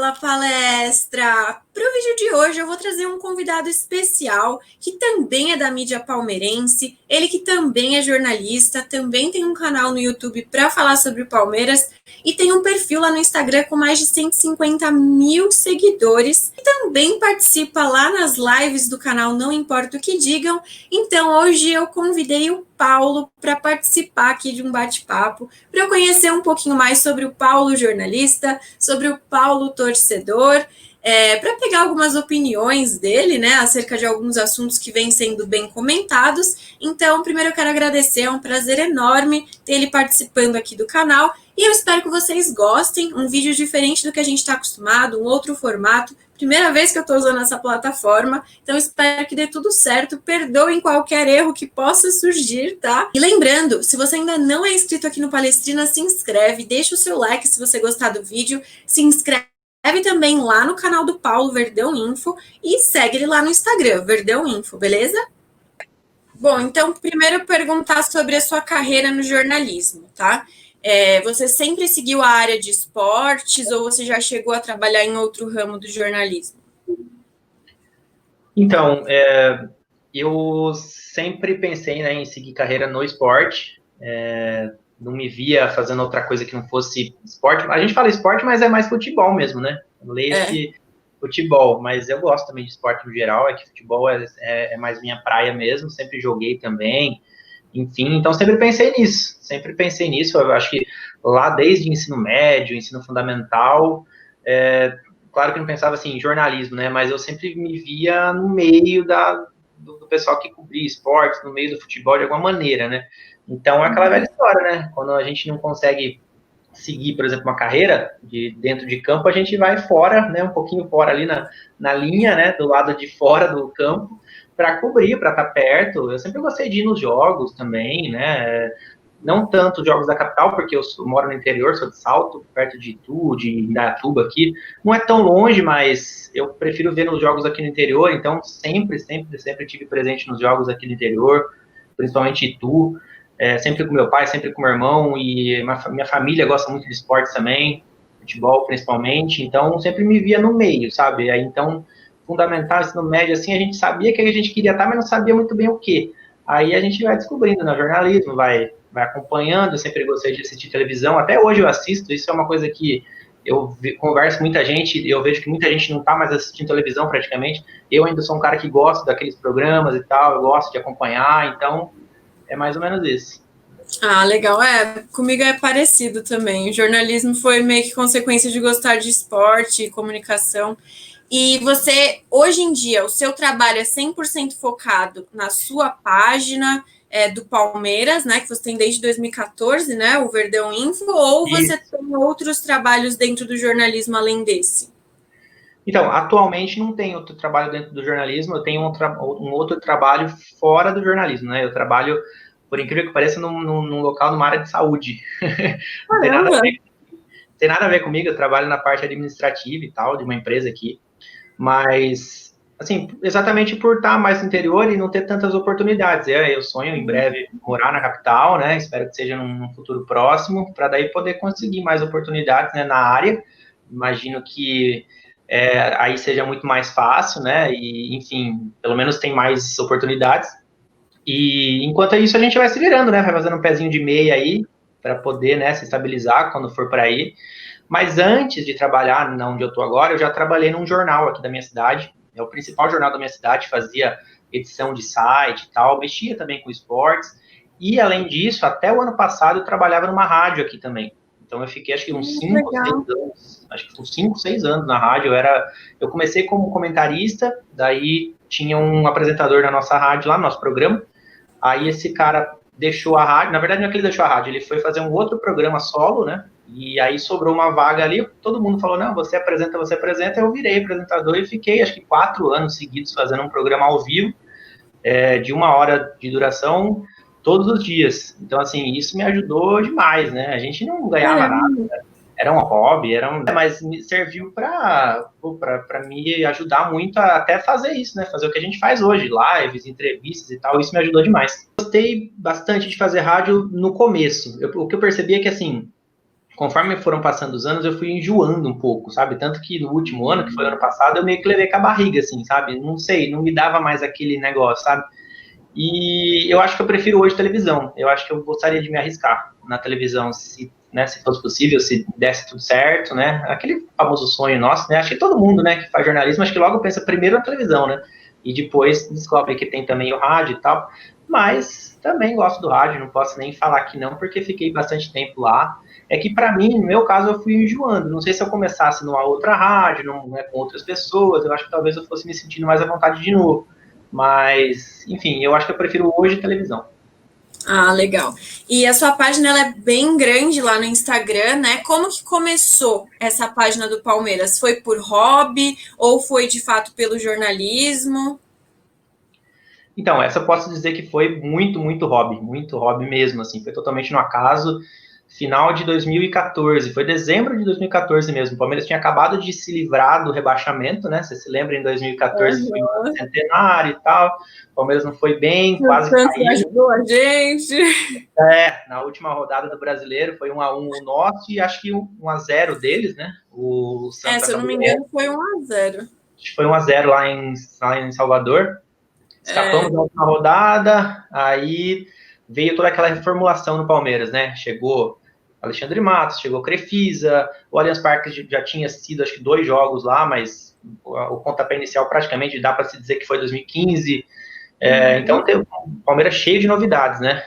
pela palestra! Para o vídeo de hoje eu vou trazer um convidado especial que também é da mídia palmeirense, ele que também é jornalista, também tem um canal no YouTube para falar sobre o Palmeiras e tem um perfil lá no Instagram com mais de 150 mil seguidores e também participa lá nas lives do canal Não Importa o Que Digam. Então hoje eu convidei o Paulo para participar aqui de um bate-papo, para eu conhecer um pouquinho mais sobre o Paulo jornalista, sobre o Paulo torcedor, para pegar algumas opiniões dele, né, acerca de alguns assuntos que vêm sendo bem comentados. Então, primeiro eu quero agradecer, é um prazer enorme ter ele participando aqui do canal, e eu espero que vocês gostem, um vídeo diferente do que a gente está acostumado, um outro formato, primeira vez que eu estou usando essa plataforma, então espero que dê tudo certo, perdoem qualquer erro que possa surgir, tá? E lembrando, se você ainda não é inscrito aqui no Palestrina, se inscreve, deixa o seu like se você gostar do vídeo, se inscreve também lá no canal do Paulo, Verdão Info, e segue ele lá no Instagram, Verdão Info, beleza? Bom, então, primeiro perguntar sobre a sua carreira no jornalismo, tá? Você sempre seguiu a área de esportes ou você já chegou a trabalhar em outro ramo do jornalismo? Então, eu sempre pensei, né, em seguir carreira no esporte, não me via fazendo outra coisa que não fosse esporte. A gente fala esporte, mas é mais futebol mesmo, né? Leia-se futebol, mas eu gosto também de esporte no geral, é que futebol é mais minha praia mesmo, sempre joguei também, enfim, então sempre pensei nisso, eu acho que lá desde ensino médio, ensino fundamental, claro que eu não pensava assim em jornalismo, né, mas eu sempre me via no meio do pessoal que cobria esportes, no meio do futebol de alguma maneira, né, então é aquela velha história, né, quando a gente não consegue seguir, por exemplo, uma carreira dentro de campo, a gente vai fora, né, um pouquinho fora ali na linha, né, do lado de fora do campo, para cobrir, para estar perto. Eu sempre gostei de ir nos jogos também, né, não tanto jogos da capital, porque eu moro no interior, sou de Salto, perto de Itu, de Indaiatuba aqui, não é tão longe, mas eu prefiro ver nos jogos aqui no interior, então sempre tive presente nos jogos aqui no interior, principalmente Itu, sempre com meu pai, sempre com meu irmão, e minha família gosta muito de esportes também, futebol principalmente, então sempre me via no meio, sabe? Aí, então, fundamental, ensino médio, assim, a gente sabia que a gente queria estar, mas não sabia muito bem o quê. Aí a gente vai descobrindo no jornalismo, vai acompanhando, eu sempre gostei de assistir televisão, até hoje eu assisto, isso é uma coisa que eu converso com muita gente, eu vejo que muita gente não está mais assistindo televisão praticamente, eu ainda sou um cara que gosta daqueles programas e tal, eu gosto de acompanhar, então é mais ou menos isso. Ah, legal. Comigo é parecido também. O jornalismo foi meio que consequência de gostar de esporte e comunicação. E você, hoje em dia, o seu trabalho é 100% focado na sua página do Palmeiras, né, que você tem desde 2014, né, o Verdão Info, ou você tem outros trabalhos dentro do jornalismo além desse? Então, atualmente não tenho outro trabalho dentro do jornalismo, eu tenho um outro trabalho fora do jornalismo, né? Eu trabalho, por incrível que pareça, num local, numa área de saúde. Não tem nada a ver comigo, eu trabalho na parte administrativa e tal, de uma empresa aqui, mas, assim, exatamente por estar mais no interior e não ter tantas oportunidades. Eu sonho em breve morar na capital, né? Espero que seja num futuro próximo, para daí poder conseguir mais oportunidades, né, na área. Imagino que aí seja muito mais fácil, né? E, enfim, pelo menos tem mais oportunidades. E enquanto isso, a gente vai se virando, né? Vai fazendo um pezinho de meia aí, para poder, né, se estabilizar quando for para aí. Mas antes de trabalhar onde eu estou agora, eu já trabalhei num jornal aqui da minha cidade. É o principal jornal da minha cidade, fazia edição de site e tal, mexia também com esportes. E, além disso, até o ano passado, eu trabalhava numa rádio aqui também. Então, eu fiquei, acho que uns 5, 6 anos, acho que uns 5, 6 anos na rádio. Eu comecei como comentarista, daí tinha um apresentador na nossa rádio, lá no nosso programa. Aí esse cara deixou a rádio, na verdade não é que ele deixou a rádio, ele foi fazer um outro programa solo, né? E aí sobrou uma vaga ali, todo mundo falou, não, você apresenta, eu virei apresentador e fiquei, acho que 4 anos seguidos fazendo um programa ao vivo, de 1 hora de duração, todos os dias. Então, assim, isso me ajudou demais, né? A gente não ganhava nada, era um hobby, mas me serviu para me ajudar muito a até fazer isso, né? Fazer o que a gente faz hoje, lives, entrevistas e tal, isso me ajudou demais. Gostei bastante de fazer rádio no começo. O que eu percebi é que, assim, conforme foram passando os anos, eu fui enjoando um pouco, sabe? Tanto que no último ano, que foi ano passado, eu meio que levei com a barriga, assim, sabe? Não sei, não me dava mais aquele negócio, sabe? E eu acho que eu prefiro hoje televisão. Eu acho que eu gostaria de me arriscar na televisão, se, né, se fosse possível, se desse tudo certo, né? Aquele famoso sonho nosso, né? Acho que todo mundo, né, que faz jornalismo, acho que logo pensa primeiro na televisão, né? E depois descobre que tem também o rádio e tal. Mas também gosto do rádio, não posso nem falar que não, porque fiquei bastante tempo lá. É que para mim, no meu caso, eu fui enjoando. Não sei se eu começasse numa outra rádio, não, né, com outras pessoas, eu acho que talvez eu fosse me sentindo mais à vontade de novo. Mas, enfim, eu acho que eu prefiro hoje televisão. Ah, legal. E a sua página ela é bem grande lá no Instagram, né? Como que começou essa página do Palmeiras? Foi por hobby ou foi de fato pelo jornalismo? Então, essa eu posso dizer que foi muito hobby mesmo, assim, foi totalmente no acaso. Final de 2014, foi dezembro de 2014 mesmo. O Palmeiras tinha acabado de se livrar do rebaixamento, né? Você se lembra, em 2014 foi um Uhum. centenário e tal. O Palmeiras não foi bem, O quase Santos caiu. ajudou a gente. Na última rodada do Brasileiro foi 1-1 o nosso e acho que 1-0 deles, né? O É, Santos se eu não acabou me ganhando. engano, foi 1-0. Acho que foi 1-0 lá em Salvador. Escapamos É, da última rodada, aí veio toda aquela reformulação no Palmeiras, né? Chegou Alexandre Matos, chegou Crefisa, o Allianz Parque já tinha sido, acho que 2 jogos lá, mas o pontapé inicial praticamente dá para se dizer que foi 2015. Então, tem o Palmeiras cheio de novidades, né?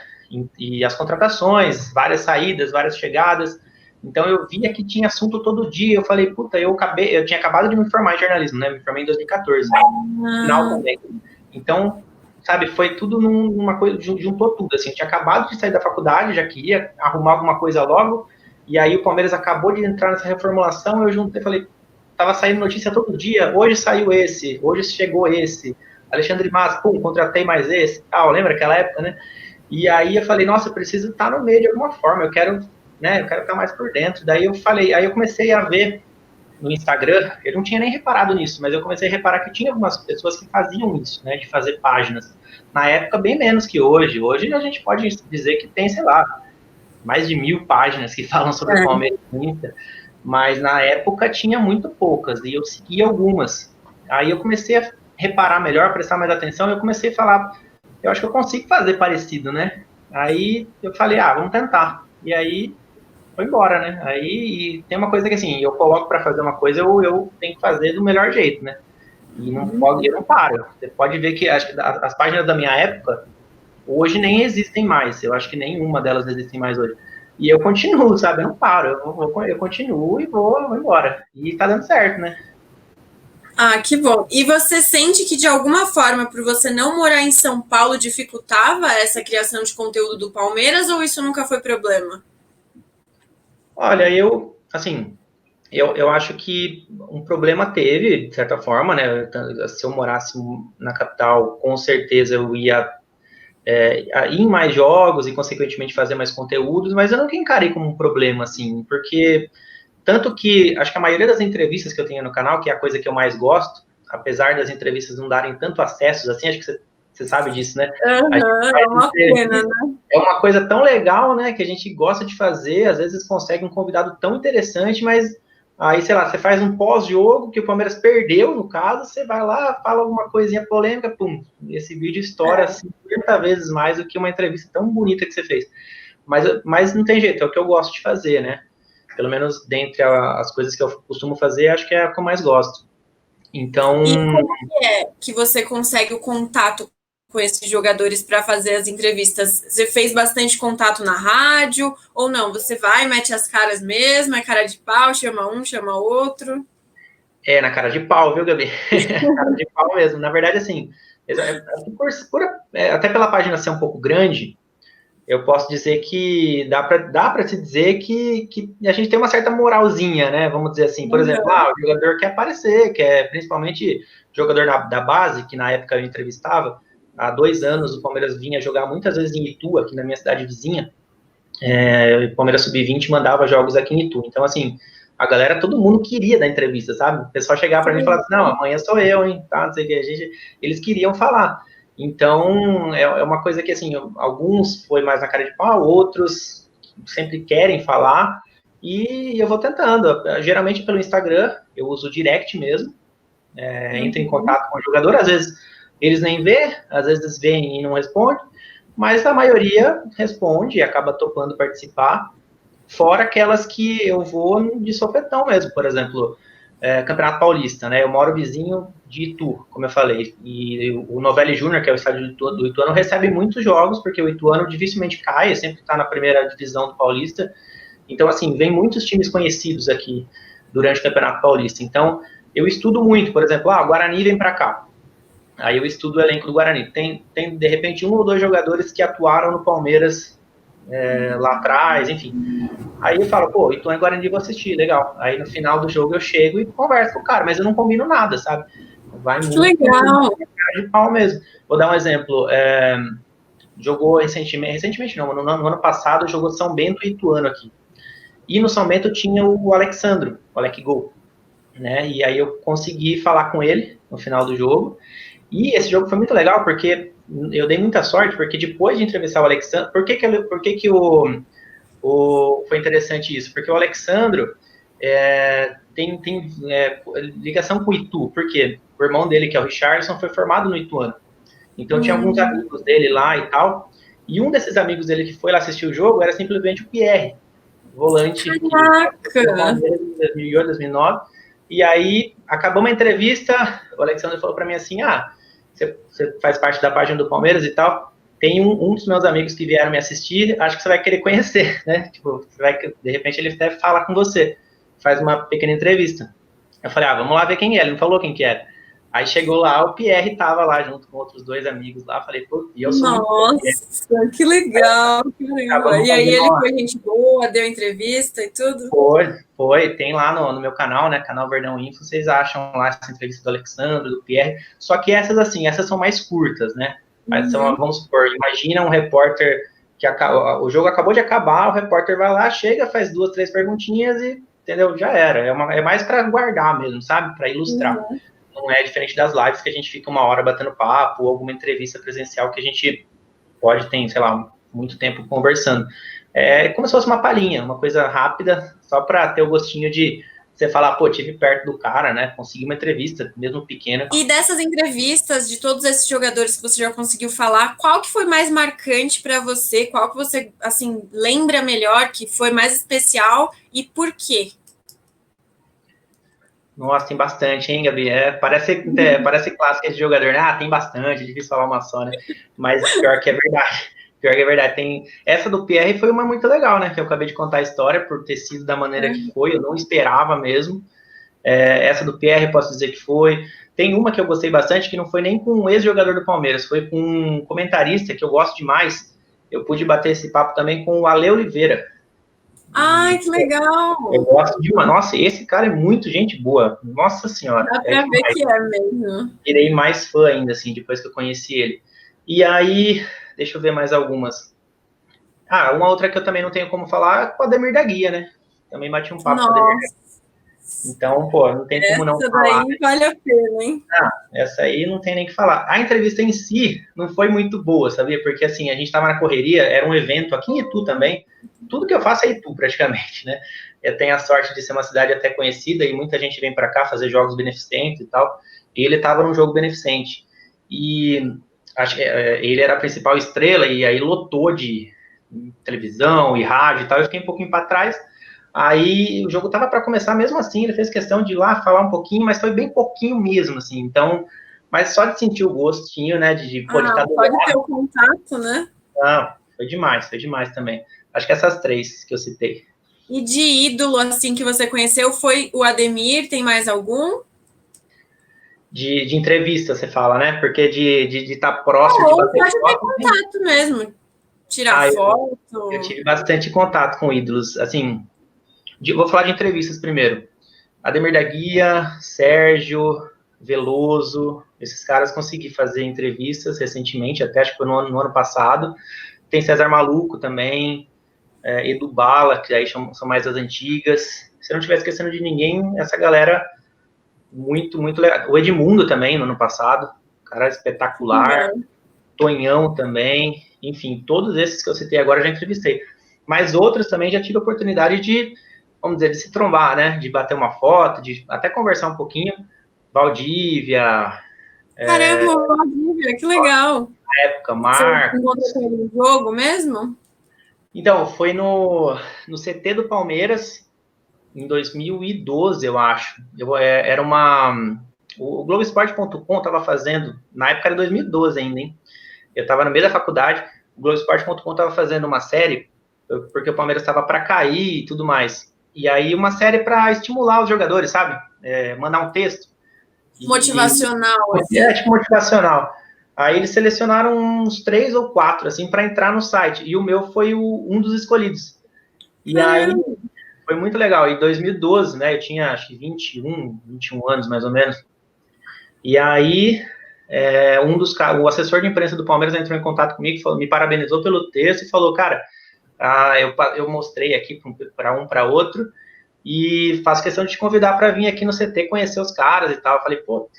E as contratações, várias saídas, várias chegadas. Então, eu via que tinha assunto todo dia. Eu falei, puta, eu tinha acabado de me formar em jornalismo, né? Me formei em 2014, no final ah, também. Então, sabe, foi tudo numa coisa, juntou tudo, assim, eu tinha acabado de sair da faculdade, já queria arrumar alguma coisa logo, e aí o Palmeiras acabou de entrar nessa reformulação, eu juntei, falei, tava saindo notícia todo dia, hoje saiu esse, hoje chegou esse, Alexandre Mas, pum, contratei mais esse, tal, lembra aquela época, né? E aí eu falei, nossa, eu preciso estar no meio de alguma forma, eu quero, né, eu quero estar mais por dentro, daí eu falei, aí eu comecei a ver no Instagram, eu não tinha nem reparado nisso, mas eu comecei a reparar que tinha algumas pessoas que faziam isso, né, de fazer páginas. Na época, bem menos que hoje. Hoje a gente pode dizer que tem, sei lá, mais de 1.000 páginas que falam sobre o é. Palmeiras, mas na época tinha muito poucas, e eu segui algumas. Aí eu comecei a reparar melhor, prestar mais atenção, e eu comecei a falar, eu acho que eu consigo fazer parecido, né? Aí eu falei, vamos tentar. E aí foi embora, né? Aí tem uma coisa que assim, eu coloco para fazer uma coisa, eu tenho que fazer do melhor jeito, né? E não pode, eu não paro. Você pode ver que acho que as páginas da minha época hoje nem existem mais. Eu acho que nenhuma delas existem mais hoje. E eu continuo, sabe? Eu não paro. Eu continuo e vou embora. E tá dando certo, né? Ah, que bom. E você sente que de alguma forma, por você não morar em São Paulo, dificultava essa criação de conteúdo do Palmeiras ou isso nunca foi problema? Olha, assim, eu acho que um problema teve, de certa forma, né? Se eu morasse na capital, com certeza eu ia ir em mais jogos e, consequentemente, fazer mais conteúdos, mas eu nunca encarei como um problema, assim, porque tanto que acho que a maioria das entrevistas que eu tenho no canal, que é a coisa que eu mais gosto, apesar das entrevistas não darem tanto acessos, assim, acho que você sabe disso, né? A gente Aham, faz é uma pena, entrevista, né? é uma coisa tão legal, né, que a gente gosta de fazer, às vezes consegue um convidado tão interessante, mas aí, sei lá, você faz um pós-jogo que o Palmeiras perdeu, no caso, você vai lá, fala alguma coisinha polêmica, pum, esse vídeo estoura 50 vezes mais do que uma entrevista tão bonita que você fez. Mas não tem jeito, é o que eu gosto de fazer, né? Pelo menos dentre as coisas que eu costumo fazer, acho que é a que eu mais gosto. Então, E como que é que você consegue o contato com esses jogadores para fazer as entrevistas? Você fez bastante contato na rádio ou não? Você vai, mete as caras mesmo, é cara de pau, chama um, chama outro? na cara de pau, viu, Gabi? Cara de pau mesmo. Na verdade, assim, até pela página ser um pouco grande, eu posso dizer que dá para se dizer que a gente tem uma certa moralzinha, né? Vamos dizer assim, por exemplo, Uhum. o jogador quer aparecer, quer principalmente jogador da base, que na época eu entrevistava, há 2 anos o Palmeiras vinha jogar muitas vezes em Itu, aqui na minha cidade vizinha, o Palmeiras Sub-20 mandava jogos aqui em Itu. Então, assim, a galera, todo mundo queria dar entrevista, sabe? O pessoal chegava pra gente e falava assim, não, amanhã sou eu, hein? Tá, não sei o que. Eles queriam falar. Então, é uma coisa que, assim, alguns foi mais na cara de pau, outros sempre querem falar. e eu vou tentando. Geralmente pelo Instagram, eu uso o direct mesmo, entro em contato com o jogador, às vezes eles nem vê, às vezes vêm e não respondem, mas a maioria responde e acaba topando participar, fora aquelas que eu vou de sopetão mesmo, por exemplo, Campeonato Paulista, né? Eu moro vizinho de Itu, como eu falei, e o Novelli Júnior, que é o estádio do Ituano, recebe muitos jogos, porque o Ituano dificilmente cai, sempre está na primeira divisão do Paulista, então, assim, vem muitos times conhecidos aqui durante o Campeonato Paulista, então eu estudo muito, por exemplo, o Guarani vem para cá, aí eu estudo o elenco do Guarani, tem de repente 1 ou 2 jogadores que atuaram no Palmeiras lá atrás, enfim. Aí eu falo, pô, Ituano e Guarani vou assistir, legal. Aí no final do jogo eu chego e converso com o cara, mas eu não combino nada, sabe? Vai Que muito legal! de pau mesmo. Vou dar um exemplo. Jogou recentemente não, no ano passado jogou São Bento e Ituano aqui. E no São Bento tinha o Alexandro, o Alec Gol, né? E aí eu consegui falar com ele no final do jogo. E esse jogo foi muito legal porque eu dei muita sorte, porque depois de entrevistar o Alexandro, por que foi interessante isso? Porque o Alexandro tem ligação com o Itu, porque o irmão dele, que é o Richardson, foi formado no Ituano. Então tinha alguns amigos dele lá e tal, e um desses amigos dele que foi lá assistir o jogo era simplesmente o Pierre, volante que foi Palmeiras em 2008, 2009, e aí acabou a entrevista, o Alexandre falou para mim assim, você faz parte da página do Palmeiras e tal, tem um dos meus amigos que vieram me assistir, acho que você vai querer conhecer, né? Tipo, de repente ele deve falar com você, faz uma pequena entrevista. Eu falei, vamos lá ver quem é, ele não falou quem que era. Aí chegou lá, o Pierre tava lá junto com outros 2 amigos lá, falei, pô, e eu sou Nossa, que legal, caramba. E aí ele foi gente boa, deu entrevista e tudo? Foi, tem lá no meu canal, né, canal Verdão Info, vocês acham lá essa entrevista do Alexandre, do Pierre, só que essas são mais curtas, né, mas vamos supor, imagina um repórter que o jogo acabou de acabar, o repórter vai lá, chega, faz 2, 3 perguntinhas e, entendeu, já era, é mais para guardar mesmo, sabe, para ilustrar. Não é diferente das lives que a gente fica 1 hora batendo papo, ou alguma entrevista presencial que a gente pode ter, sei lá, muito tempo conversando. É como se fosse uma palhinha, uma coisa rápida, só para ter o gostinho de você falar, pô, tive perto do cara, né? Consegui uma entrevista, mesmo pequena. E dessas entrevistas, de todos esses jogadores que você já conseguiu falar, qual que foi mais marcante para você? Qual que você, assim, lembra melhor, que foi mais especial e por quê? Nossa, tem bastante, hein, Gabi? Parece clássico esse jogador, né? Tem bastante, é difícil falar uma só, né? Mas pior que é verdade. Pior que é verdade. Essa do Pierre foi uma muito legal, né? Que eu acabei de contar a história por ter sido da maneira que foi, eu não esperava mesmo. Essa do Pierre, posso dizer que foi. Tem uma que eu gostei bastante, que não foi nem com um ex-jogador do Palmeiras, foi com um comentarista que eu gosto demais. Eu pude bater esse papo também com o Ale Oliveira. Ai, que legal! Eu gosto de uma. Nossa, esse cara é muito gente boa. Nossa Senhora. Dá pra ver que é mesmo. Virei mais fã ainda, assim, depois que eu conheci ele. E aí, deixa eu ver mais algumas. Uma outra que eu também não tenho como falar é com o Ademir da Guia, né? Também bati um papo com o Ademir da Guia. Então, pô, não tem como não falar. Essa daí vale a pena, hein? Essa aí não tem nem o que falar. A entrevista em si não foi muito boa, sabia? Porque, assim, a gente tava na correria, era um evento aqui em Itu também. Tudo que eu faço é Itu, praticamente, né? Eu tenho a sorte de ser uma cidade até conhecida e muita gente vem para cá fazer jogos beneficentes e tal. E ele tava num jogo beneficente. E ele era a principal estrela e aí lotou de televisão e rádio e tal. Eu fiquei um pouquinho para trás. Aí o jogo tava para começar mesmo assim, ele fez questão de ir lá falar um pouquinho, mas foi bem pouquinho mesmo, assim. Então, mas só de sentir o gostinho, né, de pode ter o contato, né? Não, foi demais também. Acho que essas 3 que eu citei. E de ídolo, assim, que você conheceu, foi o Ademir, tem mais algum? De entrevista, você fala, né? Porque de estar próximo, de bater pode ter contato mesmo, tirar foto. Eu tive bastante contato com ídolos, assim, vou falar de entrevistas primeiro. Ademir da Guia, Sérgio, Veloso, esses caras consegui fazer entrevistas recentemente, até acho que foi no ano passado. Tem César Maluco também, Edu Bala, que aí são mais as antigas. Se eu não estiver esquecendo de ninguém, essa galera muito, muito legal. O Edmundo também, no ano passado, cara espetacular. Tonhão também, enfim, todos esses que eu citei agora eu já entrevistei. Mas outros também já tive a oportunidade de vamos dizer, de se trombar, né? De bater uma foto, de até conversar um pouquinho. Valdívia, Caramba, Valdívia, que legal. época, Você Mar. encontrou com ele no jogo mesmo? Então, foi no CT do Palmeiras, em 2012, eu acho. Era uma... O Globoesporte.com estava fazendo, na época era 2012 ainda, hein? Eu estava no meio da faculdade, o Globoesporte.com estava fazendo uma série, porque o Palmeiras estava para cair e tudo mais. E aí uma série para estimular os jogadores, sabe? Mandar um texto. Motivacional, assim. Tipo motivacional. Aí eles selecionaram uns 3 ou 4, assim, para entrar no site. E o meu foi um dos escolhidos. E aí Caramba. foi muito legal. Em 2012, né? Eu tinha acho que 21 anos, mais ou menos. E aí o assessor de imprensa do Palmeiras entrou em contato comigo, falou, me parabenizou pelo texto e falou, cara, eu mostrei aqui para outro e faço questão de te convidar para vir aqui no CT conhecer os caras e tal. Eu falei, pô,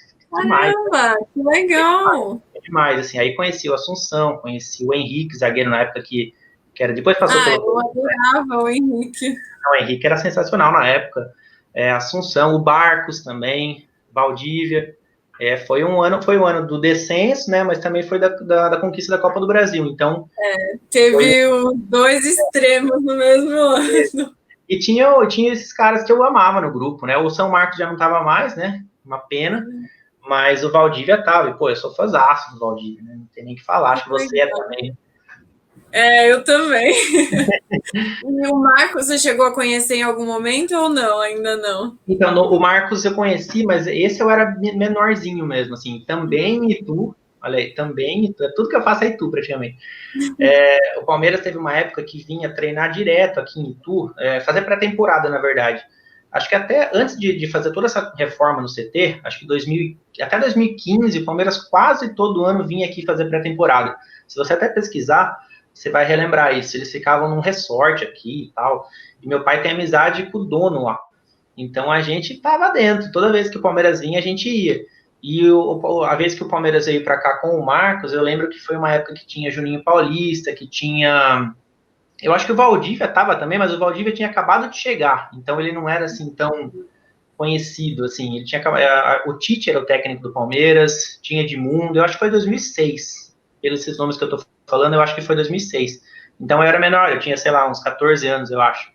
demais. Caramba, que legal. É demais, assim. Aí conheci o Assunção, conheci o Henrique, zagueiro na época que era, depois passou Ah, pelo... eu adorava o Henrique. Não, o Henrique era sensacional na época. Assunção, o Barcos também, Valdívia. Foi um ano do descenso, né? Mas também foi da conquista da Copa do Brasil. Então, Teve os dois extremos no mesmo ano. e tinha esses caras que eu amava no grupo, né? O São Marcos já não tava mais, né? Uma pena. Mas o Valdívia tava. E, pô, eu sou fãzaço do Valdívia, né? Não tem nem o que falar. Acho que você é também. Eu também. E o Marcos, você chegou a conhecer em algum momento ou não? Ainda não. Então, o Marcos eu conheci, mas esse eu era menorzinho mesmo, assim. Também Itu, olha aí, também Itu. Tudo que eu faço é Itu, praticamente. O Palmeiras teve uma época que vinha treinar direto aqui em Itu, fazer pré-temporada, na verdade. Acho que até antes de fazer toda essa reforma no CT, acho que até 2015, o Palmeiras quase todo ano vinha aqui fazer pré-temporada. Se você até pesquisar, você vai relembrar isso. Eles ficavam num resort aqui e tal. E meu pai tem amizade com o dono lá. Então a gente estava dentro. Toda vez que o Palmeiras vinha, a gente ia. E a vez que o Palmeiras veio para cá com o Marcos, eu lembro que foi uma época que tinha Juninho Paulista, que tinha... Eu acho que o Valdívia estava também, mas o Valdívia tinha acabado de chegar. Então ele não era assim tão conhecido, assim. Ele tinha o Tite era o técnico do Palmeiras, tinha Edmundo, eu acho que foi 2006. Pelos esses nomes que eu estou falando, eu acho que foi 2006. Então eu era menor, eu tinha, sei lá, uns 14 anos, eu acho.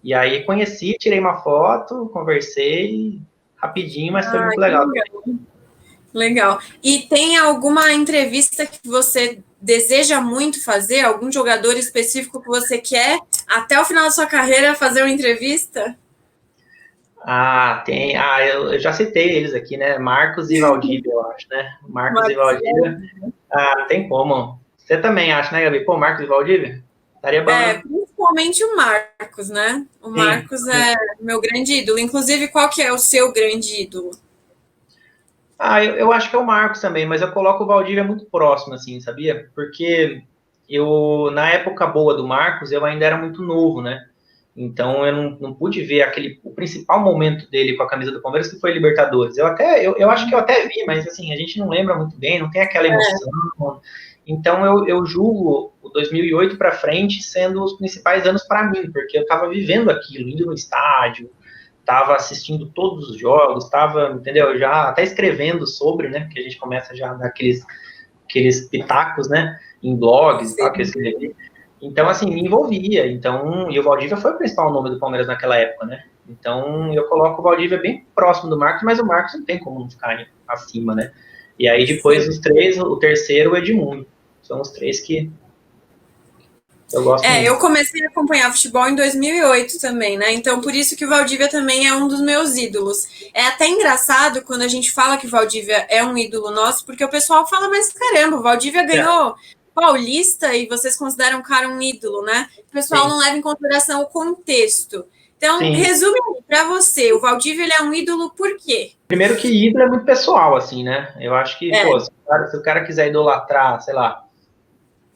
E aí conheci, tirei uma foto, conversei rapidinho, mas foi muito legal. Legal. E tem alguma entrevista que você deseja muito fazer? Algum jogador específico que você quer, até o final da sua carreira, fazer uma entrevista? Tem. Eu já citei eles aqui, né? Marcos e Valdívia, eu acho, né? Marcos e Valdívia. Não tem como. Você também acha, né, Gabi? Pô, Marcos e Valdívia? Estaria bom, né? Principalmente o Marcos, né? O Marcos é meu grande ídolo. Inclusive, qual que é o seu grande ídolo? Eu acho que é o Marcos também, mas eu coloco o Valdívia muito próximo, assim, sabia? Porque na época boa do Marcos, eu ainda era muito novo, né? Então eu não pude ver o principal momento dele com a camisa do Palmeiras, que foi Libertadores. Eu acho que eu até vi, mas assim, a gente não lembra muito bem, não tem aquela emoção. Então eu julgo o 2008 para frente sendo os principais anos para mim, porque eu estava vivendo aquilo, indo no estádio, estava assistindo todos os jogos, estava, entendeu? Já até escrevendo sobre, né? Porque a gente começa já a dar aqueles pitacos, né? Em blogs e tal, que eu escrevi. Então, assim, me envolvia. Então, e o Valdívia foi o principal nome do Palmeiras naquela época, né? Então, eu coloco o Valdívia bem próximo do Marcos, mas o Marcos não tem como não ficar acima, né? E aí, depois dos três, o terceiro, o Edmundo. São os três que eu gosto muito. Eu comecei a acompanhar futebol em 2008 também, né? Então, por isso que o Valdívia também é um dos meus ídolos. É até engraçado quando a gente fala que o Valdívia é um ídolo nosso, porque o pessoal fala, mas caramba, o Valdívia ganhou Paulista e vocês consideram o cara um ídolo, né? O pessoal não leva em consideração o contexto. Então, resume para você, o Valdívia ele é um ídolo por quê? Primeiro que ídolo é muito pessoal, assim, né? Eu acho que, pô, se o cara quiser idolatrar, sei lá,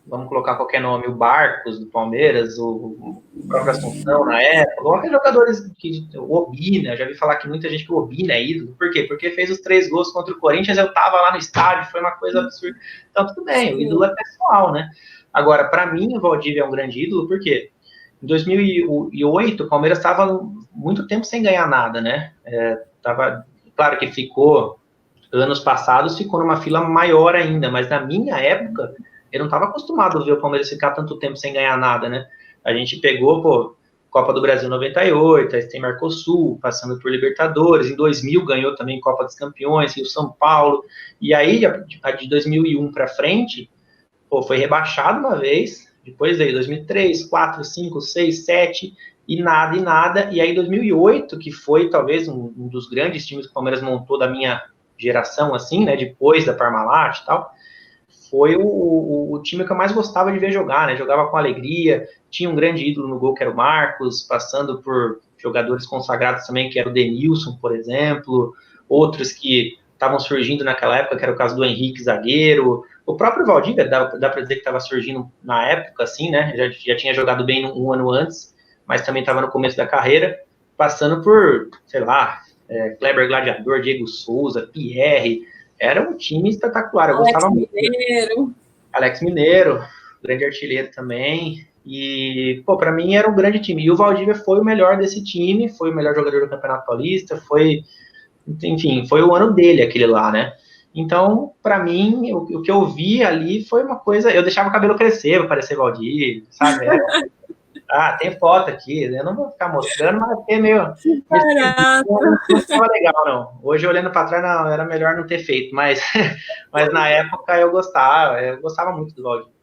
vamos colocar qualquer nome, o Barcos do Palmeiras, o próprio Assunção na época, ou aqueles jogadores o Obina, já vi falar que muita gente que o Obina é ídolo. Por quê? Porque fez os 3 gols contra o Corinthians, eu tava lá no estádio, foi uma coisa absurda. Então, tudo bem, o ídolo é pessoal, né? Agora, para mim, o Valdívia é um grande ídolo, porque em 2008, o Palmeiras estava muito tempo sem ganhar nada, né? Claro que ficou, anos passados, ficou numa fila maior ainda, mas na minha época, eu não estava acostumado a ver o Palmeiras ficar tanto tempo sem ganhar nada, né? A gente pegou, pô, Copa do Brasil 98, aí tem Mercosul, passando por Libertadores, em 2000 ganhou também Copa dos Campeões, e o São Paulo, e aí, a de 2001 para frente, pô, foi rebaixado uma vez, depois veio 2003, 4, 5, 6, 7, e nada, e aí 2008, que foi talvez um dos grandes times que o Palmeiras montou da minha geração, assim, né, depois da Parmalat e tal, foi o time que eu mais gostava de ver jogar, né, jogava com alegria, tinha um grande ídolo no gol, que era o Marcos, passando por jogadores consagrados também, que era o Denilson, por exemplo, outros que estavam surgindo naquela época, que era o caso do Henrique, zagueiro, o próprio Valdívia, dá para dizer que estava surgindo na época, assim, né, já tinha jogado bem um ano antes, mas também estava no começo da carreira, passando por, sei lá, Kleber Gladiador, Diego Souza, Pierre, era um time espetacular, eu Alex gostava muito. Mineiro. Alex Mineiro, grande artilheiro também, e, pô, para mim era um grande time, e o Valdívia foi o melhor desse time, foi o melhor jogador do Campeonato Paulista, enfim, foi o ano dele, aquele lá, né? Então, para mim, o que eu vi ali foi uma coisa, eu deixava o cabelo crescer para parecer Valdívia, sabe? Tem foto aqui, eu não vou ficar mostrando, mas é meio. Não estava legal, não. Hoje, olhando para trás, não, era melhor não ter feito, mas na época eu gostava muito do Valdir.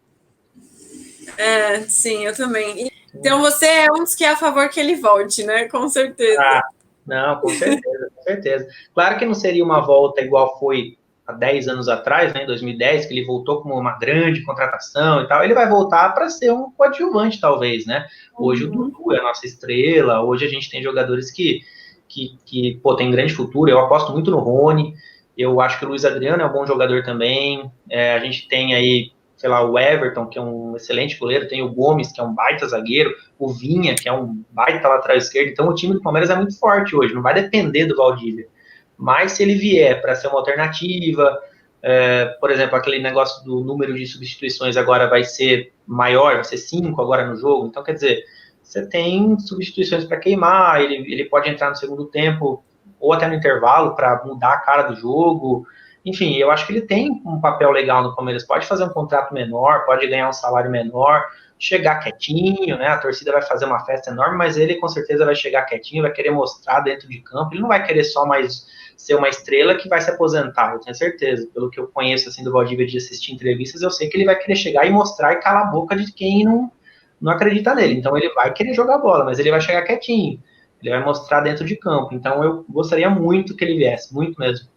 Sim, eu também. Então você é um dos que é a favor que ele volte, né? Com certeza. Não, com certeza, com certeza. Claro que não seria uma volta igual foi há 10 anos atrás, né, em 2010, que ele voltou como uma grande contratação e tal. Ele vai voltar para ser um coadjuvante, talvez, né? Hoje o Dudu é a nossa estrela, hoje a gente tem jogadores que pô, tem grande futuro. Eu aposto muito no Rony, eu acho que o Luiz Adriano é um bom jogador também. A gente tem aí, sei lá, o Everton, que é um excelente goleiro, tem o Gomes, que é um baita zagueiro, o Vinha, que é um baita lateral esquerdo. Então o time do Palmeiras é muito forte hoje, não vai depender do Valdívia. Mas se ele vier para ser uma alternativa, por exemplo, aquele negócio do número de substituições agora vai ser maior, vai ser 5 agora no jogo, então quer dizer, você tem substituições para queimar, ele pode entrar no segundo tempo ou até no intervalo para mudar a cara do jogo. Enfim, eu acho que ele tem um papel legal no Palmeiras, pode fazer um contrato menor, pode ganhar um salário menor, chegar quietinho, né? A torcida vai fazer uma festa enorme, mas ele com certeza vai chegar quietinho, vai querer mostrar dentro de campo, ele não vai querer só mais ser uma estrela que vai se aposentar, eu tenho certeza. Pelo que eu conheço assim do Valdívia de assistir entrevistas, eu sei que ele vai querer chegar e mostrar e calar a boca de quem não acredita nele. Então ele vai querer jogar bola, mas ele vai chegar quietinho. Ele vai mostrar dentro de campo. Então eu gostaria muito que ele viesse, muito mesmo.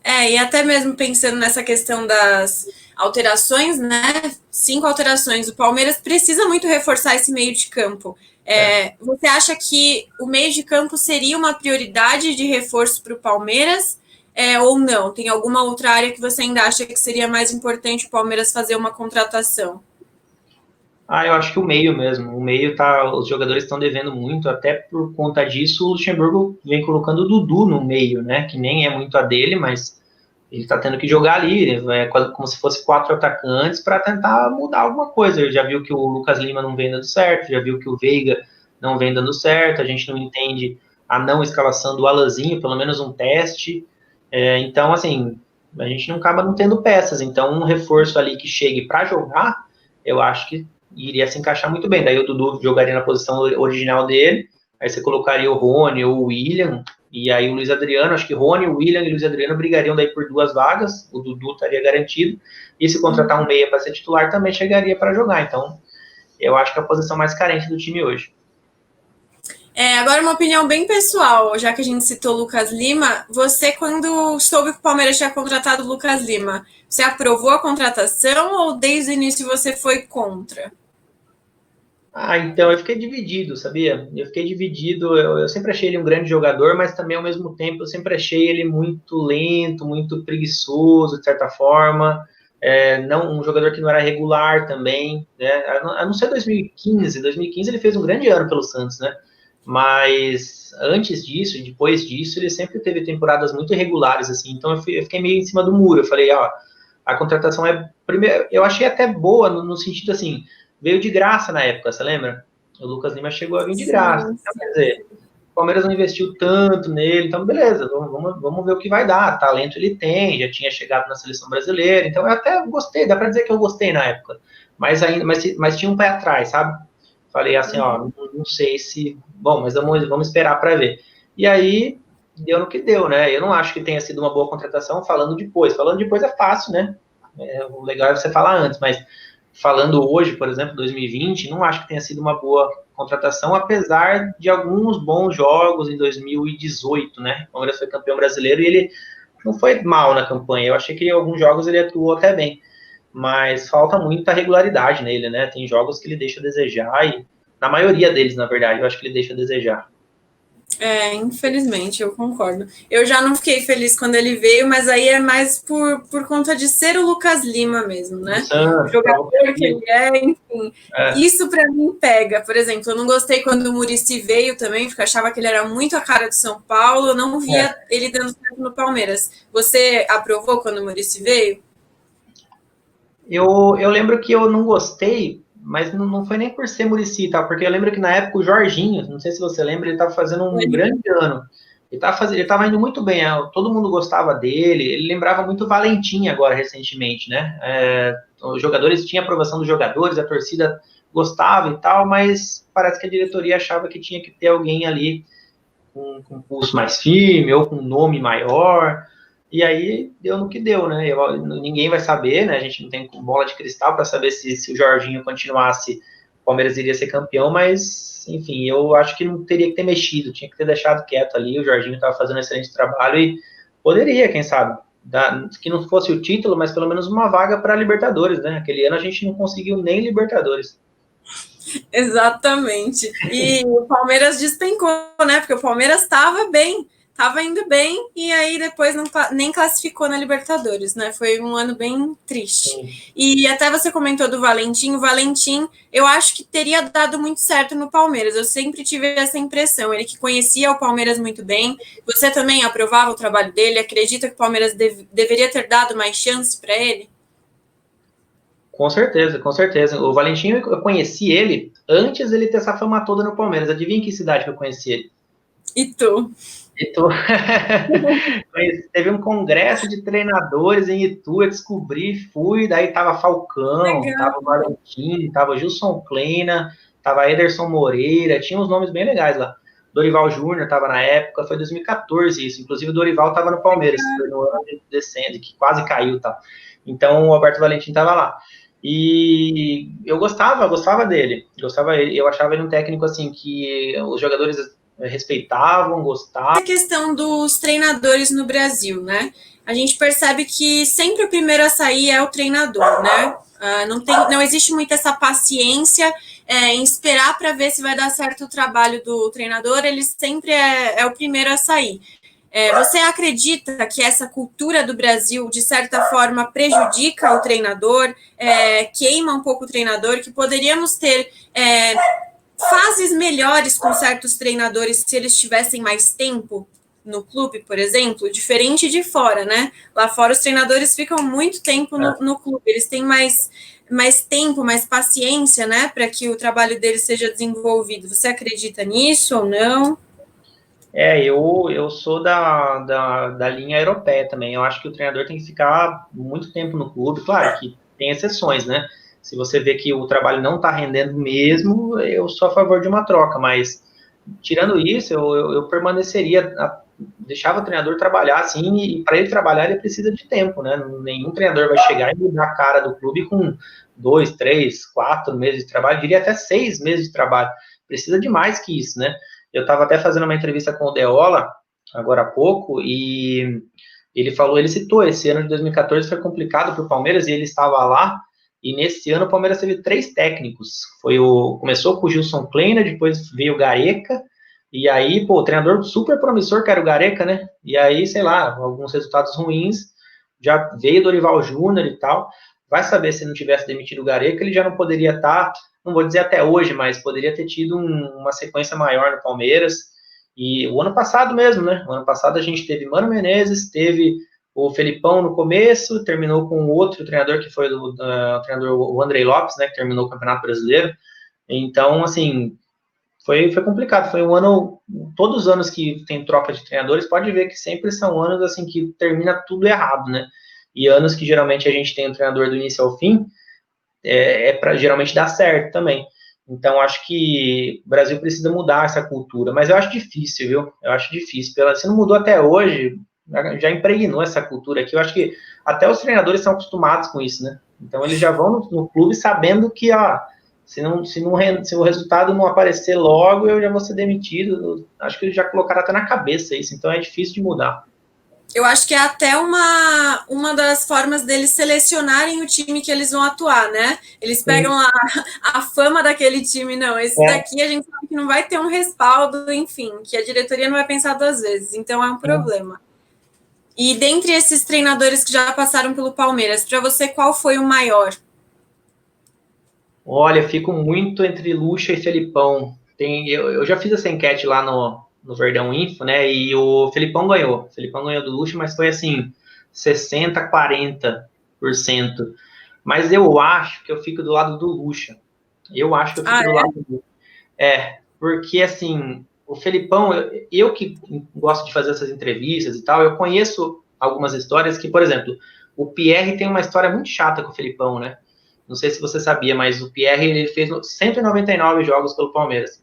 E até mesmo pensando nessa questão das alterações, né? 5 alterações. O Palmeiras precisa muito reforçar esse meio de campo. Você acha que o meio de campo seria uma prioridade de reforço para o Palmeiras? Ou não? Tem alguma outra área que você ainda acha que seria mais importante o Palmeiras fazer uma contratação? Eu acho que o meio mesmo. O meio os jogadores estão devendo muito, até por conta disso o Luxemburgo vem colocando o Dudu no meio, né? Que nem é muito a dele, mas ele está tendo que jogar ali, como se fosse 4 atacantes para tentar mudar alguma coisa. Ele já viu que o Lucas Lima não vem dando certo, já viu que o Veiga não vem dando certo, a gente não entende a não escalação do Alanzinho, pelo menos um teste. Então, assim, a gente não acaba não tendo peças. Então, um reforço ali que chegue para jogar, eu acho que iria se encaixar muito bem. Daí o Dudu jogaria na posição original dele, aí você colocaria o Rony ou o William, e aí o Luiz Adriano, acho que Rony, o William e o Luiz Adriano brigariam daí por 2 vagas, o Dudu estaria garantido, e se contratar um meia para ser titular, também chegaria para jogar. Então, eu acho que é a posição mais carente do time hoje. Agora uma opinião bem pessoal, já que a gente citou o Lucas Lima, você quando soube que o Palmeiras tinha contratado o Lucas Lima, você aprovou a contratação ou desde o início você foi contra? Então eu fiquei dividido, sabia? Eu fiquei dividido, eu sempre achei ele um grande jogador, mas também ao mesmo tempo eu sempre achei ele muito lento, muito preguiçoso, de certa forma, não, um jogador que não era regular também, né? A não ser 2015 ele fez um grande ano pelo Santos, né? Mas antes disso, depois disso, ele sempre teve temporadas muito irregulares, assim, então eu fiquei meio em cima do muro, eu falei, a contratação primeiro, eu achei até boa no sentido assim, veio de graça na época, você lembra? O Lucas Lima chegou a vir de graça. Então, quer dizer, o Palmeiras não investiu tanto nele, então beleza, vamos ver o que vai dar. Talento ele tem, já tinha chegado na seleção brasileira, então eu até gostei, dá para dizer que eu gostei na época, mas tinha um pé atrás, sabe? Falei assim, ó, não sei se, bom, mas vamos esperar para ver. E aí deu no que deu, né? Eu não acho que tenha sido uma boa contratação falando depois é fácil, né? O legal é você falar antes, mas falando hoje, por exemplo, 2020, não acho que tenha sido uma boa contratação, apesar de alguns bons jogos em 2018, né? O Palmeiras foi campeão brasileiro e ele não foi mal na campanha. Eu achei que em alguns jogos ele atuou até bem, mas falta muita regularidade nele, né? Tem jogos que ele deixa a desejar e na maioria deles, na verdade, eu acho que ele deixa a desejar. Infelizmente, eu concordo. Eu já não fiquei feliz quando ele veio, mas aí é mais por conta de ser o Lucas Lima mesmo, né? O jogador que ele enfim. Isso para mim pega. Por exemplo, eu não gostei quando o Muricy veio também, porque eu achava que ele era muito a cara do São Paulo, eu não via ele dando certo no Palmeiras. Você aprovou quando o Muricy veio? Eu lembro que eu não gostei, mas não foi nem por ser Muricy, tá? Porque eu lembro que na época o Jorginho, não sei se você lembra, ele estava fazendo um grande ano. Ele estava indo muito bem, todo mundo gostava dele, ele lembrava muito o Valentim agora, recentemente, né? Os jogadores, tinha aprovação dos jogadores, a torcida gostava e tal, mas parece que a diretoria achava que tinha que ter alguém ali com um pulso mais firme ou com um nome maior. E aí deu no que deu, né? Ninguém vai saber, né? A gente não tem bola de cristal para saber se o Jorginho continuasse, o Palmeiras iria ser campeão, mas, enfim, eu acho que não teria que ter mexido, tinha que ter deixado quieto ali. O Jorginho estava fazendo um excelente trabalho e poderia, quem sabe, que não fosse o título, mas pelo menos uma vaga para a Libertadores, né? Aquele ano a gente não conseguiu nem Libertadores. Exatamente. E o Palmeiras despencou, né? Porque o Palmeiras estava bem, estava indo bem, e aí depois nem classificou na Libertadores, né? Foi um ano bem triste. Sim. E até você comentou do Valentim. O Valentim, eu acho que teria dado muito certo no Palmeiras. Eu sempre tive essa impressão. Ele que conhecia o Palmeiras muito bem. Você também aprovava o trabalho dele? Acredita que o Palmeiras deveria ter dado mais chance para ele? Com certeza, com certeza. O Valentim, eu conheci ele antes dele ter essa fama toda no Palmeiras. Adivinha em que cidade que eu conheci ele? Itu. Teve um congresso de treinadores em Itu, eu descobri, fui, daí tava Falcão, legal. Tava o Valentim, tava Gilson Kleina, tava Ederson Moreira, tinha uns nomes bem legais lá. Dorival Júnior tava na época, foi 2014 isso, inclusive o Dorival tava no Palmeiras, foi no ano de descendo, que quase caiu e tal. Então o Alberto Valentim tava lá. E eu gostava dele, eu achava ele um técnico assim, que os jogadores respeitavam, gostavam. A questão dos treinadores no Brasil, né? A gente percebe que sempre o primeiro a sair é o treinador, né? Não existe muito essa paciência em esperar para ver se vai dar certo o trabalho do treinador, ele sempre é o primeiro a sair. Você acredita que essa cultura do Brasil, de certa forma, prejudica o treinador, queima um pouco o treinador, que poderíamos ter fases melhores com certos treinadores se eles tivessem mais tempo no clube, por exemplo, diferente de fora, né? Lá fora os treinadores ficam muito tempo no clube, eles têm mais tempo, mais paciência, né, para que o trabalho deles seja desenvolvido. Você acredita nisso ou não? Eu sou da linha europeia também. Eu acho que o treinador tem que ficar muito tempo no clube. Claro que tem exceções, né? Se você vê que o trabalho não está rendendo mesmo, eu sou a favor de uma troca. Mas, tirando isso, eu permaneceria, deixava o treinador trabalhar, assim, e para ele trabalhar, ele precisa de tempo, né? Nenhum treinador vai chegar e mudar a cara do clube com 2, 3, 4 meses de trabalho, diria até 6 meses de trabalho. Precisa de mais que isso, né? Eu estava até fazendo uma entrevista com o Deola, agora há pouco, e ele citou, esse ano de 2014 foi complicado para o Palmeiras, e ele estava lá, e nesse ano o Palmeiras teve 3 técnicos. Começou com o Gilson Kleina, depois veio o Gareca, e aí, o treinador super promissor que era o Gareca, né? E aí, sei lá, alguns resultados ruins, já veio o Dorival Júnior e tal. Vai saber se não tivesse demitido o Gareca, ele já não poderia estar, não vou dizer até hoje, mas poderia ter tido uma sequência maior no Palmeiras. E o ano passado mesmo, né? O ano passado a gente teve Mano Menezes, teve o Felipão no começo, terminou com outro treinador que foi o treinador o Andrei Lopes, né? Que terminou o Campeonato Brasileiro. Então, assim, foi complicado. Foi um ano, todos os anos que tem troca de treinadores, pode ver que sempre são anos assim que termina tudo errado, né? E anos que geralmente a gente tem o treinador do início ao fim, para geralmente dar certo também. Então, acho que o Brasil precisa mudar essa cultura, mas eu acho difícil, viu? Eu acho difícil. Se não mudou até hoje, já impregnou essa cultura aqui. Eu acho que até os treinadores são acostumados com isso, né? Então, eles já vão no clube sabendo que, ó, se o resultado não aparecer logo, eu já vou ser demitido. Acho que eles já colocaram até na cabeça isso, então é difícil de mudar. Eu acho que é até uma das formas deles selecionarem o time que eles vão atuar, né? Eles pegam a fama daquele time, não, esse daqui a gente sabe que não vai ter um respaldo, enfim, que a diretoria não vai pensar duas vezes, então é um problema. E dentre esses treinadores que já passaram pelo Palmeiras, para você, qual foi o maior? Olha, fico muito entre Lucha e Felipão. Eu já fiz essa enquete lá no Verdão Info, né? E o Felipão ganhou. O Felipão ganhou do Lucha, mas foi assim, 60, 40%. Mas eu acho que eu fico do lado do Lucha. Eu acho que eu fico do lado do Lucha. Porque assim, o Felipão, eu que gosto de fazer essas entrevistas e tal, eu conheço algumas histórias que, por exemplo, o Pierre tem uma história muito chata com o Felipão, né? Não sei se você sabia, mas o Pierre ele fez 199 jogos pelo Palmeiras.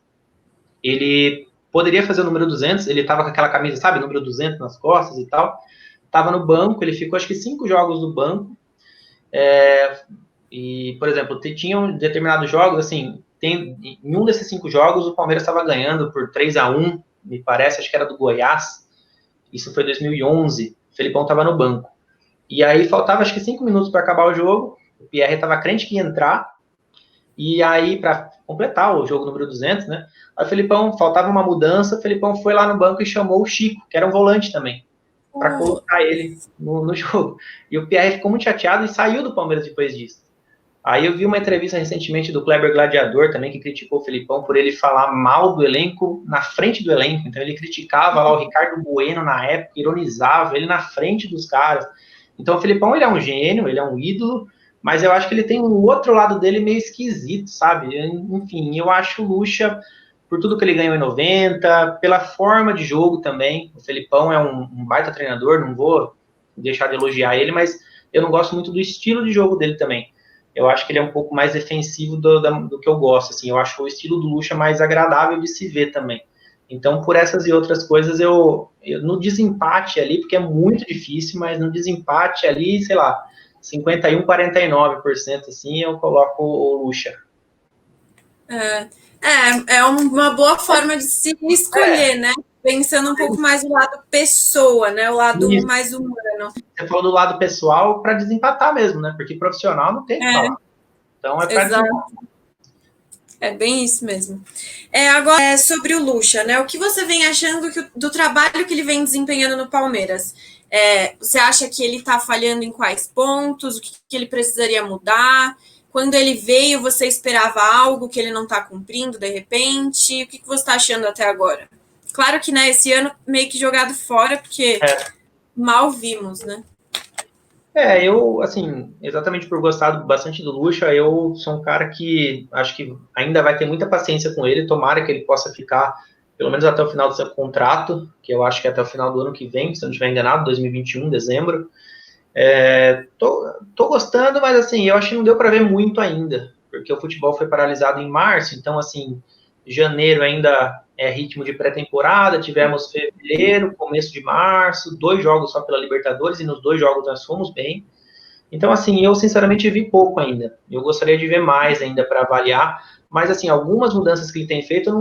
Ele poderia fazer o número 200, ele estava com aquela camisa, sabe, número 200 nas costas e tal. Estava no banco, ele ficou acho que 5 jogos no banco. E, por exemplo, tinham determinados jogos, assim, em um desses 5 jogos o Palmeiras estava ganhando por 3-1, me parece, acho que era do Goiás. Isso foi 2011. O Felipão estava no banco. E aí faltava acho que 5 minutos para acabar o jogo. O Pierre estava crente que ia entrar. E aí, para completar o jogo número 200, né? Aí o Felipão, faltava uma mudança, o Felipão foi lá no banco e chamou o Chico, que era um volante também, para colocar ele no jogo. E o Pierre ficou muito chateado e saiu do Palmeiras depois disso. Aí eu vi uma entrevista recentemente do Kleber Gladiador também, que criticou o Felipão por ele falar mal do elenco na frente do elenco. Então ele criticava lá o Ricardo Bueno na época, ironizava ele na frente dos caras. Então o Felipão, ele é um gênio, ele é um ídolo, mas eu acho que ele tem um outro lado dele meio esquisito, sabe? Enfim, eu acho o Lucha, por tudo que ele ganhou em 90, pela forma de jogo também. O Felipão é um baita treinador, não vou deixar de elogiar ele, mas eu não gosto muito do estilo de jogo dele também. Eu acho que ele é um pouco mais defensivo do que eu gosto, assim. Eu acho o estilo do Lucha mais agradável de se ver também. Então, por essas e outras coisas, eu no desempate ali, porque é muito difícil, mas no desempate ali, sei lá, 51, 49%, assim, eu coloco o Lucha. É uma boa forma de se escolher, né? Pensando um pouco mais no lado pessoa, né? O lado Isso. mais humano. Você falou do lado pessoal para desempatar mesmo, né? Porque profissional não tem o que falar. Então é para desempatar. É bem isso mesmo. Agora, sobre o Lucha, né? O que você vem achando do trabalho que ele vem desempenhando no Palmeiras? Você acha que ele está falhando em quais pontos? O que ele precisaria mudar? Quando ele veio, você esperava algo que ele não está cumprindo de repente? O que você está achando até agora? Claro que, né, esse ano meio que jogado fora, porque mal vimos, né? Eu, assim, exatamente por gostar bastante do Lucha, eu sou um cara que acho que ainda vai ter muita paciência com ele, tomara que ele possa ficar pelo menos até o final do seu contrato, que eu acho que é até o final do ano que vem, se eu não estiver enganado, 2021, dezembro. Tô gostando, mas assim, eu acho que não deu para ver muito ainda, porque o futebol foi paralisado em março, então assim, janeiro ainda é ritmo de pré-temporada, tivemos fevereiro, começo de março, 2 jogos só pela Libertadores, e nos 2 jogos nós fomos bem. Então, assim, eu sinceramente vi pouco ainda. Eu gostaria de ver mais ainda para avaliar, mas assim, algumas mudanças que ele tem feito eu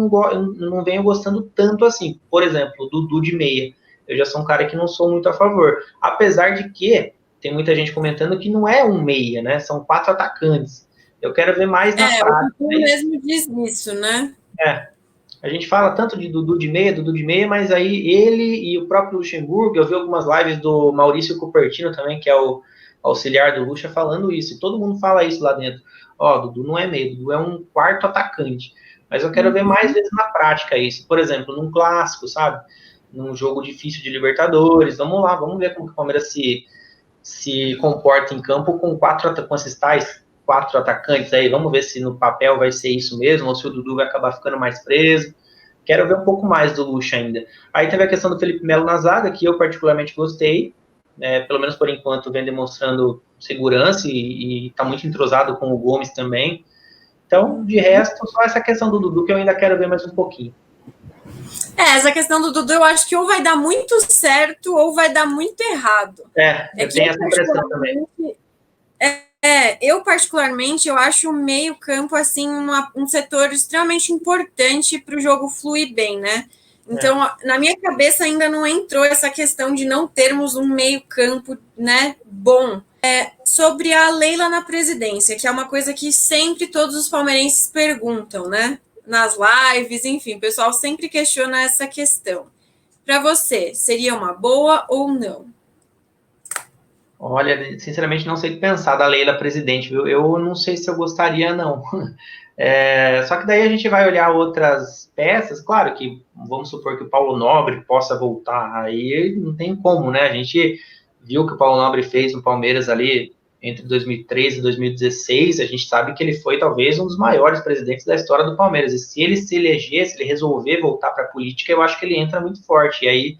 não venho gostando tanto assim. Por exemplo, o Dudu de meia. Eu já sou um cara que não sou muito a favor. Apesar de que tem muita gente comentando que não é um meia, né? São 4 atacantes. Eu quero ver mais na prática. O Dudu mesmo diz isso, né? A gente fala tanto de Dudu de meia, mas aí ele e o próprio Luxemburgo, eu vi algumas lives do Maurício Cupertino também, que é o auxiliar do Lucha, falando isso, e todo mundo fala isso lá dentro. Dudu não é meia, Dudu é um quarto atacante. Mas eu quero ver mais vezes na prática isso. Por exemplo, num clássico, sabe? Num jogo difícil de Libertadores. Vamos lá, vamos ver como que o Palmeiras se comporta em campo com 4 com esses tais 4 atacantes aí, vamos ver se no papel vai ser isso mesmo, ou se o Dudu vai acabar ficando mais preso. Quero ver um pouco mais do Lucha ainda. Aí teve a questão do Felipe Melo na zaga, que eu particularmente gostei, pelo menos por enquanto vem demonstrando segurança e está muito entrosado com o Gomes também. Então, de resto, só essa questão do Dudu que eu ainda quero ver mais um pouquinho. Essa questão do Dudu, eu acho que ou vai dar muito certo ou vai dar muito errado. Eu tenho essa impressão também. Eu particularmente, eu acho o meio campo, assim, um setor extremamente importante para o jogo fluir bem, né? Então, na minha cabeça ainda não entrou essa questão de não termos um meio campo, né, bom. Sobre a Leila na presidência, que é uma coisa que sempre todos os palmeirenses perguntam, né? Nas lives, enfim, o pessoal sempre questiona essa questão. Para você, seria uma boa ou não? Olha, sinceramente não sei o que pensar da Leila presidente, viu? Eu não sei se eu gostaria, não. Só que daí a gente vai olhar outras peças, claro que vamos supor que o Paulo Nobre possa voltar, aí não tem como, né? A gente viu que o Paulo Nobre fez no Palmeiras ali entre 2013 e 2016, a gente sabe que ele foi talvez um dos maiores presidentes da história do Palmeiras, e se ele se eleger, se ele resolver voltar para a política, eu acho que ele entra muito forte, e aí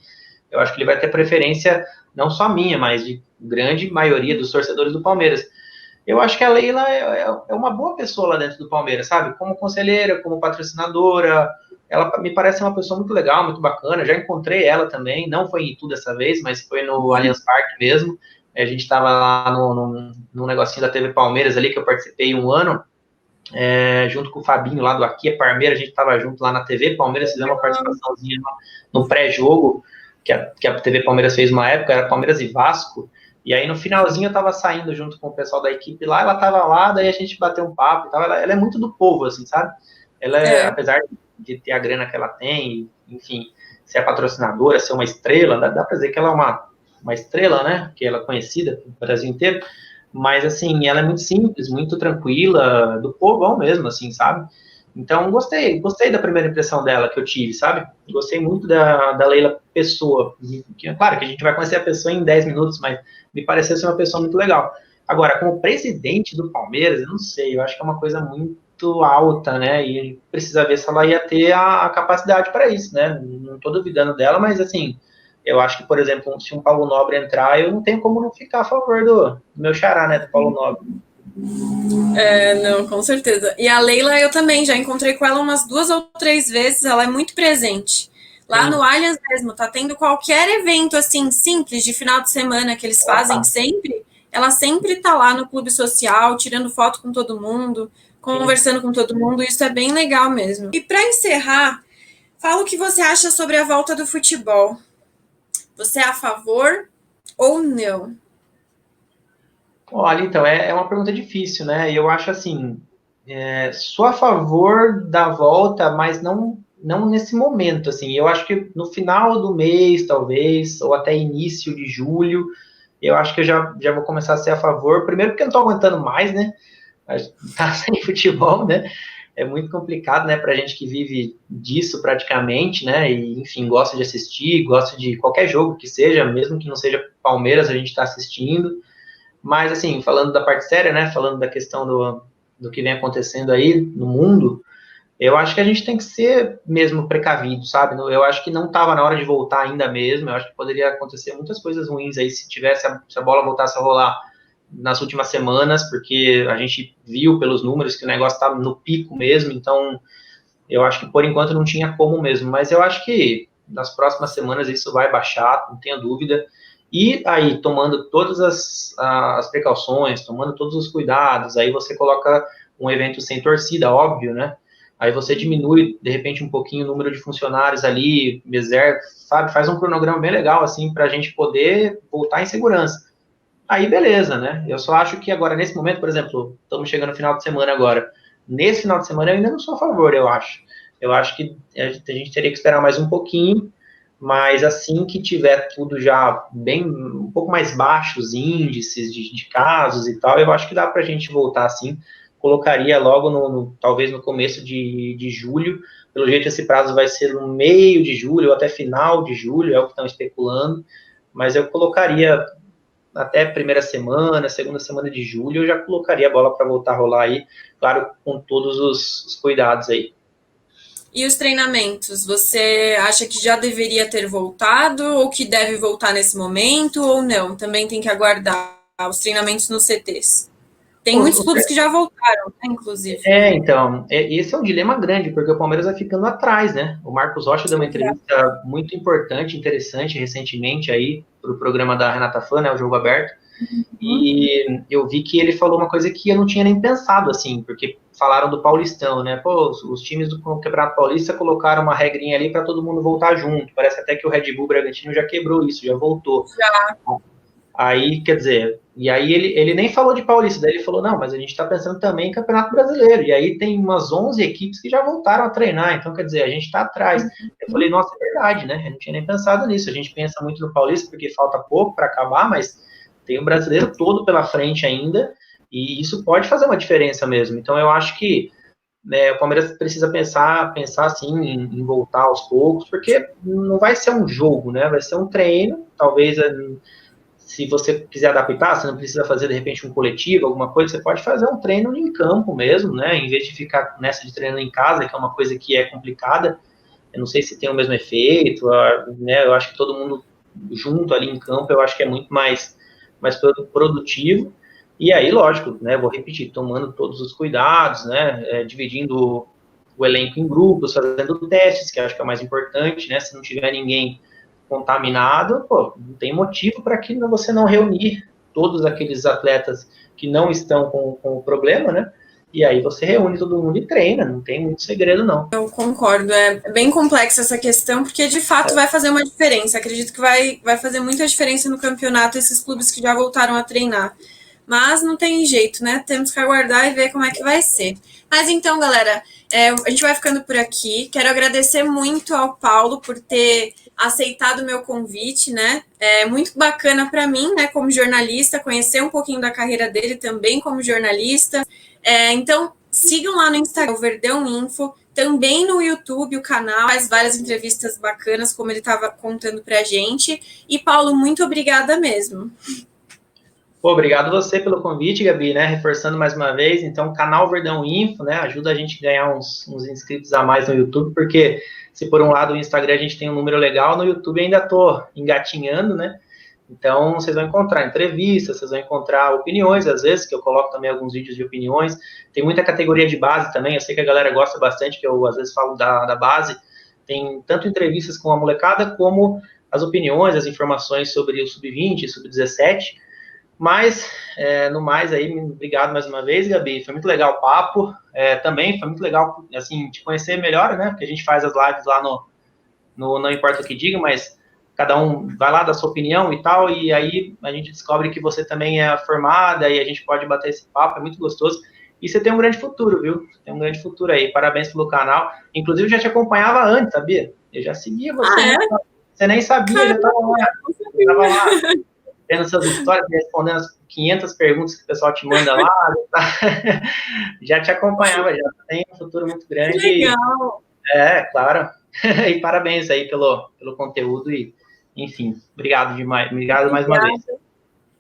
eu acho que ele vai ter preferência não só minha, mas de grande maioria dos torcedores do Palmeiras. Eu acho que a Leila é uma boa pessoa lá dentro do Palmeiras, sabe? Como conselheira, como patrocinadora, ela me parece uma pessoa muito legal, muito bacana. Já encontrei ela também, não foi em Itu dessa vez, mas foi no Allianz Parque mesmo. A gente estava lá no negocinho da TV Palmeiras ali, que eu participei um ano, junto com o Fabinho lá do Aqui é Parmeira, a gente estava junto lá na TV Palmeiras, fizemos uma participaçãozinha no pré-jogo, que a TV Palmeiras fez uma época, era Palmeiras e Vasco, e aí no finalzinho eu tava saindo junto com o pessoal da equipe lá, ela tava lá, daí a gente bateu um papo e tal, ela é muito do povo, assim, sabe? Apesar de ter a grana que ela tem, enfim, ser a patrocinadora, ser uma estrela, dá pra dizer que ela é uma estrela, né? Que ela é conhecida no Brasil inteiro, mas assim, ela é muito simples, muito tranquila, do povão mesmo, assim, sabe? Então, gostei da primeira impressão dela que eu tive, sabe? Gostei muito da Leila pessoa. Claro que a gente vai conhecer a pessoa em 10 minutos, mas me pareceu ser uma pessoa muito legal. Agora, como presidente do Palmeiras, eu não sei, eu acho que é uma coisa muito alta, né? E precisa ver se ela ia ter a capacidade para isso, né? Não estou duvidando dela, mas assim, eu acho que, por exemplo, se um Paulo Nobre entrar, eu não tenho como não ficar a favor do meu xará, né? Do Paulo Nobre. Não, com certeza. E a Leila, eu também já encontrei com ela umas 2 ou 3 vezes, ela é muito presente. Lá no Allianz mesmo, tá tendo qualquer evento, assim, simples, de final de semana, que eles fazem sempre, ela sempre tá lá no clube social, tirando foto com todo mundo, conversando com todo mundo, isso é bem legal mesmo. E para encerrar, fala o que você acha sobre a volta do futebol. Você é a favor ou não? Olha, então, é uma pergunta difícil, né? E eu acho assim, sou a favor da volta, mas não nesse momento, assim. Eu acho que no final do mês, talvez, ou até início de julho, eu acho que eu já vou começar a ser a favor. Primeiro porque eu não tô aguentando mais, né? Tá sem futebol, né? É muito complicado, né, pra gente que vive disso praticamente, né? E, enfim, gosta de assistir, gosta de qualquer jogo que seja, mesmo que não seja Palmeiras, a gente tá assistindo. Mas, assim, falando da parte séria, né, falando da questão do que vem acontecendo aí no mundo, eu acho que a gente tem que ser mesmo precavido, sabe? Eu acho que não estava na hora de voltar ainda mesmo, eu acho que poderia acontecer muitas coisas ruins aí se a bola voltasse a rolar nas últimas semanas, porque a gente viu pelos números que o negócio estava no pico mesmo, então eu acho que por enquanto não tinha como mesmo, mas eu acho que nas próximas semanas isso vai baixar, não tenha dúvida. E aí, tomando todas as precauções, tomando todos os cuidados, aí você coloca um evento sem torcida, óbvio, né? Aí você diminui, de repente, um pouquinho o número de funcionários ali, reserva, sabe? Faz um cronograma bem legal, assim, para a gente poder voltar em segurança. Aí, beleza, né? Eu só acho que agora, nesse momento, por exemplo, estamos chegando no final de semana agora. Nesse final de semana, eu ainda não sou a favor, eu acho. Eu acho que a gente teria que esperar mais um pouquinho, mas assim que tiver tudo já bem, um pouco mais baixo, os índices de casos e tal, eu acho que dá para a gente voltar assim. Colocaria logo, talvez no começo de julho. Pelo jeito, esse prazo vai ser no meio de julho, ou até final de julho, é o que estão especulando. Mas eu colocaria até primeira semana, segunda semana de julho, eu já colocaria a bola para voltar a rolar aí, claro, com todos os cuidados aí. E os treinamentos, você acha que já deveria ter voltado ou que deve voltar nesse momento ou não? Também tem que aguardar os treinamentos nos CTs. Tem muitos clubes que já voltaram, né, inclusive. Então, esse é um dilema grande, porque o Palmeiras vai ficando atrás, né? O Marcos Rocha deu uma entrevista muito importante, interessante, recentemente aí, para o programa da Renata Fã, né, o Jogo Aberto, e eu vi que ele falou uma coisa que eu não tinha nem pensado, assim, porque falaram do Paulistão, né? Pô, os times do Campeonato Paulista colocaram uma regrinha ali para todo mundo voltar junto. Parece até que o Red Bull Bragantino já quebrou isso, já voltou. Já. Aí, quer dizer, e aí ele nem falou de Paulista, daí ele falou, não, mas a gente está pensando também em Campeonato Brasileiro, e aí tem umas 11 equipes que já voltaram a treinar, então, quer dizer, a gente está atrás. Eu falei, nossa, é verdade, né? Eu não tinha nem pensado nisso, a gente pensa muito no Paulista porque falta pouco para acabar, mas tem o brasileiro todo pela frente ainda, e isso pode fazer uma diferença mesmo. Então, eu acho que o Palmeiras precisa pensar assim, em voltar aos poucos, porque não vai ser um jogo, né? Vai ser um treino, talvez se você quiser adaptar, você não precisa fazer, de repente, um coletivo, alguma coisa, você pode fazer um treino em campo mesmo, né? Em vez de ficar nessa de treino em casa, que é uma coisa que é complicada. Eu não sei se tem o mesmo efeito, né? Eu acho que todo mundo junto ali em campo, eu acho que é muito mais produtivo. E aí, lógico, né? Vou repetir, tomando todos os cuidados, né? Dividindo o elenco em grupos, fazendo testes, que eu acho que é o mais importante, né? Se não tiver ninguém contaminado, pô, não tem motivo para que você não reunir todos aqueles atletas que não estão com o problema, né? E aí você reúne todo mundo e treina, não tem muito segredo, não. Eu concordo, é bem complexa essa questão, porque de fato vai fazer uma diferença. Acredito que vai fazer muita diferença no campeonato esses clubes que já voltaram a treinar. Mas não tem jeito, né? Temos que aguardar e ver como é que vai ser. Mas então, galera, a gente vai ficando por aqui. Quero agradecer muito ao Paulo por ter aceitado o meu convite, né? É muito bacana para mim, né, como jornalista, conhecer um pouquinho da carreira dele também como jornalista. Então, sigam lá no Instagram, o Verdão Info, também no YouTube, o canal, faz várias entrevistas bacanas, como ele estava contando pra gente. E, Paulo, muito obrigada mesmo. Pô, obrigado você pelo convite, Gabi, né? Reforçando mais uma vez, então, canal Verdão Info, né? Ajuda a gente a ganhar uns inscritos a mais no YouTube, porque se por um lado o Instagram a gente tem um número legal, no YouTube ainda tô engatinhando, né? Então, vocês vão encontrar entrevistas, vocês vão encontrar opiniões, às vezes, que eu coloco também alguns vídeos de opiniões. Tem muita categoria de base também, eu sei que a galera gosta bastante, que eu às vezes falo da base. Tem tanto entrevistas com a molecada, como as opiniões, as informações sobre o Sub-20, Sub-17. Mas, no mais aí, obrigado mais uma vez, Gabi. Foi muito legal o papo. Também foi muito legal, assim, te conhecer melhor, né? Porque a gente faz as lives lá no Não Importa o Que Diga, mas cada um vai lá dar sua opinião e tal, e aí a gente descobre que você também é formada e a gente pode bater esse papo, é muito gostoso. E você tem um grande futuro, viu? Tem um grande futuro aí. Parabéns pelo canal. Inclusive, eu já te acompanhava antes, sabia? Eu já seguia você. Você nem sabia, já estava lá. Estava lá, vendo suas histórias, respondendo as 500 perguntas que o pessoal te manda lá. Já te acompanhava, já tem um futuro muito grande. Que legal! Claro. E parabéns aí pelo conteúdo e, enfim, obrigado demais. Obrigado mais uma vez.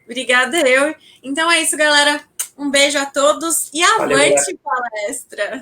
Obrigada eu. Então é isso, galera. Um beijo a todos e avante palestra!